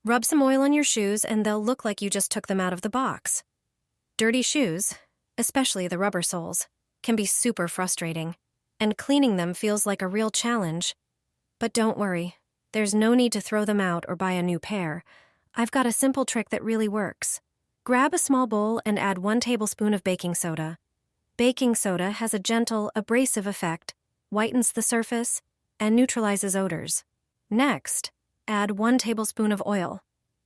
Rub some oil on your shoes and they'll look like you just took them out of the box. Dirty shoes, especially the rubber soles, can be super frustrating, and cleaning them feels like a real challenge. But don't worry, there's no need to throw them out or buy a new pair. I've got a simple trick that really works. Grab a small bowl and add 1 tablespoon of baking soda. Baking soda has a gentle, abrasive effect, whitens the surface, and neutralizes odors. Next, add 1 tablespoon of oil.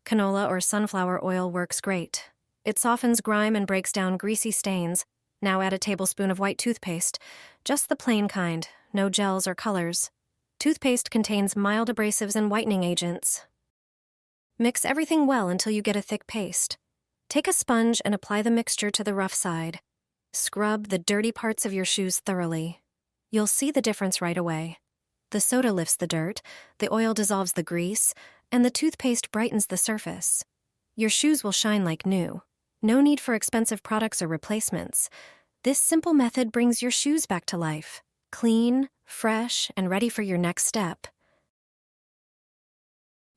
Canola or sunflower oil works great. It softens grime and breaks down greasy stains. Now add a tablespoon of white toothpaste, just the plain kind, no gels or colors. Toothpaste contains mild abrasives and whitening agents. Mix everything well until you get a thick paste. Take a sponge and apply the mixture to the rough side. Scrub the dirty parts of your shoes thoroughly. You'll see the difference right away. The soda lifts the dirt, the oil dissolves the grease, and the toothpaste brightens the surface. Your shoes will shine like new. No need for expensive products or replacements. This simple method brings your shoes back to life, clean, fresh, and ready for your next step.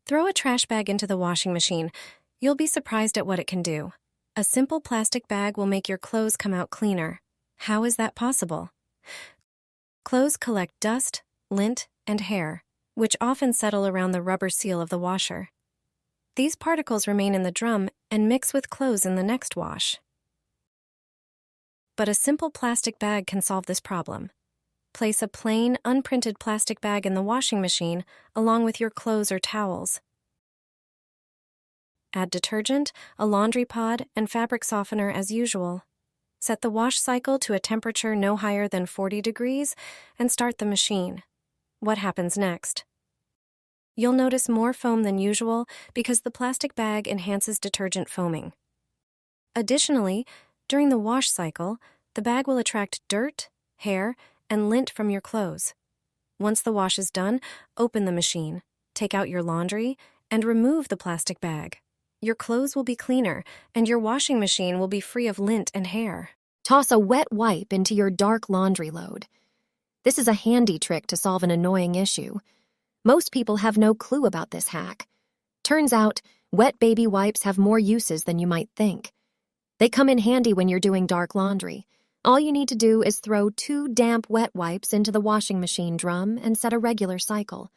Throw a trash bag into the washing machine. You'll be surprised at what it can do. A simple plastic bag will make your clothes come out cleaner. How is that possible? Clothes collect dust, lint, and hair, which often settle around the rubber seal of the washer. These particles remain in the drum and mix with clothes in the next wash. But a simple plastic bag can solve this problem. Place a plain, unprinted plastic bag in the washing machine along with your clothes or towels. Add detergent, a laundry pod, and fabric softener as usual. Set the wash cycle to a temperature no higher than 40 degrees and start the machine. What happens next? You'll notice more foam than usual because the plastic bag enhances detergent foaming. Additionally, during the wash cycle, the bag will attract dirt, hair, and lint from your clothes. Once the wash is done, open the machine, take out your laundry, and remove the plastic bag. Your clothes will be cleaner, and your washing machine will be free of lint and hair. Toss a wet wipe into your dark laundry load. This is a handy trick to solve an annoying issue. Most people have no clue about this hack. Turns out, wet baby wipes have more uses than you might think. They come in handy when you're doing dark laundry. All you need to do is throw 2 damp wet wipes into the washing machine drum and set a regular cycle.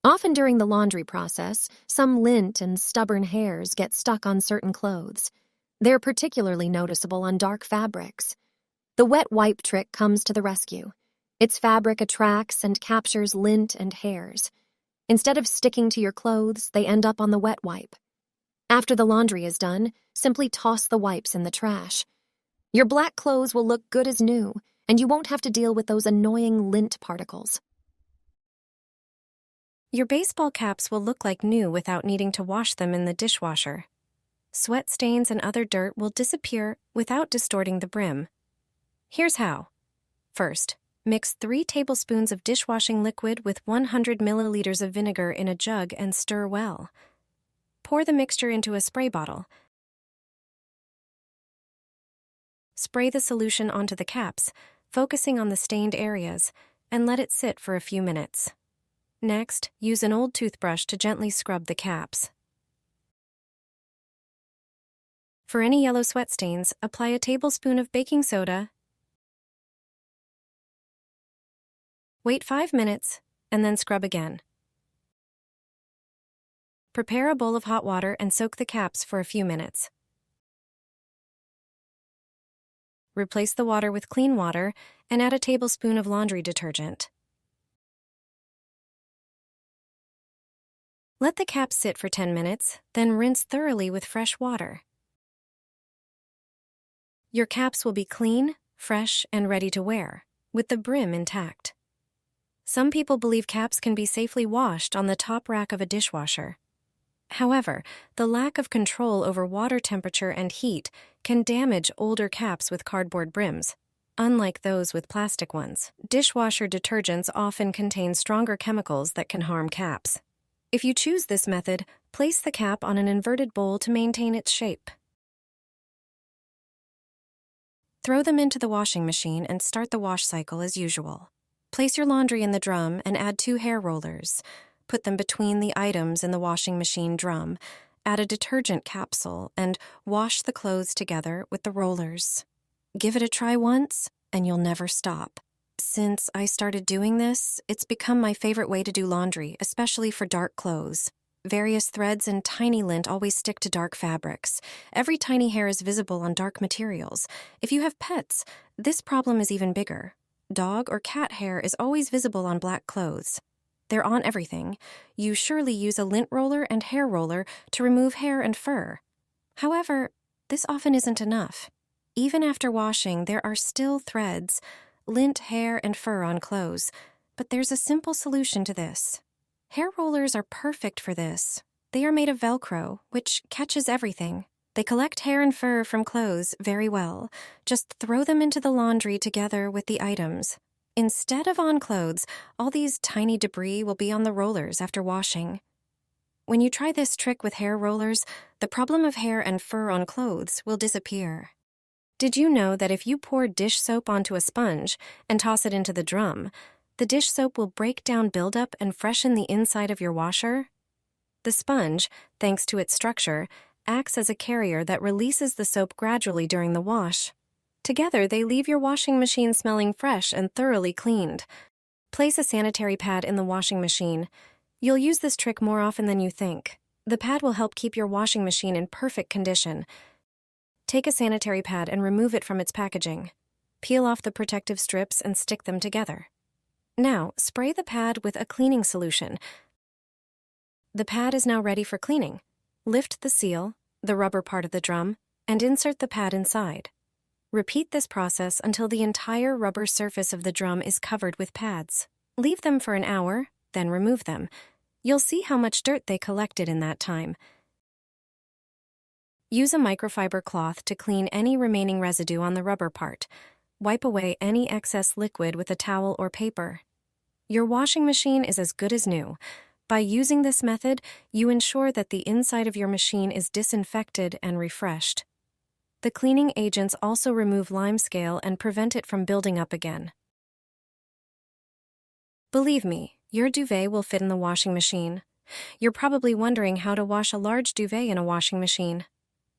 Often during the laundry process, some lint and stubborn hairs get stuck on certain clothes. They're particularly noticeable on dark fabrics. The wet wipe trick comes to the rescue. Its fabric attracts and captures lint and hairs. Instead of sticking to your clothes, they end up on the wet wipe. After the laundry is done, simply toss the wipes in the trash. Your black clothes will look good as new, and you won't have to deal with those annoying lint particles. Your baseball caps will look like new without needing to wash them in the dishwasher. Sweat stains and other dirt will disappear without distorting the brim. Here's how. First, mix 3 tablespoons of dishwashing liquid with 100 milliliters of vinegar in a jug and stir well. Pour the mixture into a spray bottle. Spray the solution onto the caps, focusing on the stained areas, and let it sit for a few minutes. Next, use an old toothbrush to gently scrub the caps. For any yellow sweat stains, apply a tablespoon of baking soda. Wait 5 minutes, and then scrub again. Prepare a bowl of hot water and soak the caps for a few minutes. Replace the water with clean water and add a tablespoon of laundry detergent. Let the caps sit for 10 minutes, then rinse thoroughly with fresh water. Your caps will be clean, fresh, and ready to wear, with the brim intact. Some people believe caps can be safely washed on the top rack of a dishwasher. However, the lack of control over water temperature and heat can damage older caps with cardboard brims, unlike those with plastic ones. Dishwasher detergents often contain stronger chemicals that can harm caps. If you choose this method, place the cap on an inverted bowl to maintain its shape. Throw them into the washing machine and start the wash cycle as usual. Place your laundry in the drum and add 2 hair rollers. Put them between the items in the washing machine drum, add a detergent capsule, and wash the clothes together with the rollers. Give it a try once, and you'll never stop. Since I started doing this, it's become my favorite way to do laundry, especially for dark clothes. Various threads and tiny lint always stick to dark fabrics. Every tiny hair is visible on dark materials. If you have pets, this problem is even bigger. Dog or cat hair is always visible on black clothes. They're on everything. You surely use a lint roller and hair roller to remove hair and fur. However, this often isn't enough. Even after washing, there are still threads, lint, hair, and fur on clothes. But there's a simple solution to this. Hair rollers are perfect for this. They are made of Velcro, which catches everything. They collect hair and fur from clothes very well. Just throw them into the laundry together with the items. Instead of on clothes, all these tiny debris will be on the rollers after washing. When you try this trick with hair rollers, the problem of hair and fur on clothes will disappear. Did you know that if you pour dish soap onto a sponge and toss it into the drum, the dish soap will break down buildup and freshen the inside of your washer? The sponge, thanks to its structure, acts as a carrier that releases the soap gradually during the wash. Together, they leave your washing machine smelling fresh and thoroughly cleaned. Place a sanitary pad in the washing machine. You'll use this trick more often than you think. The pad will help keep your washing machine in perfect condition. Take a sanitary pad and remove it from its packaging. Peel off the protective strips and stick them together. Now, spray the pad with a cleaning solution. The pad is now ready for cleaning. Lift the seal, the rubber part of the drum, and insert the pad inside. Repeat this process until the entire rubber surface of the drum is covered with pads. Leave them for an hour, then remove them. You'll see how much dirt they collected in that time. Use a microfiber cloth to clean any remaining residue on the rubber part. Wipe away any excess liquid with a towel or paper. Your washing machine is as good as new. By using this method, you ensure that the inside of your machine is disinfected and refreshed. The cleaning agents also remove limescale and prevent it from building up again. Believe me, your duvet will fit in the washing machine. You're probably wondering how to wash a large duvet in a washing machine.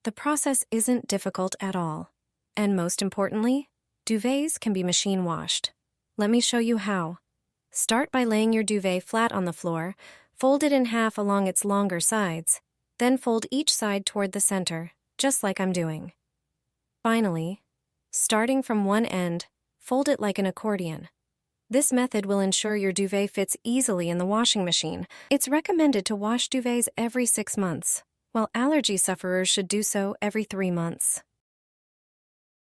The process isn't difficult at all. And most importantly, duvets can be machine washed. Let me show you how. Start by laying your duvet flat on the floor, fold it in half along its longer sides, then fold each side toward the center, just like I'm doing. Finally, starting from one end, fold it like an accordion. This method will ensure your duvet fits easily in the washing machine. It's recommended to wash duvets every 6 months, while allergy sufferers should do so every 3 months.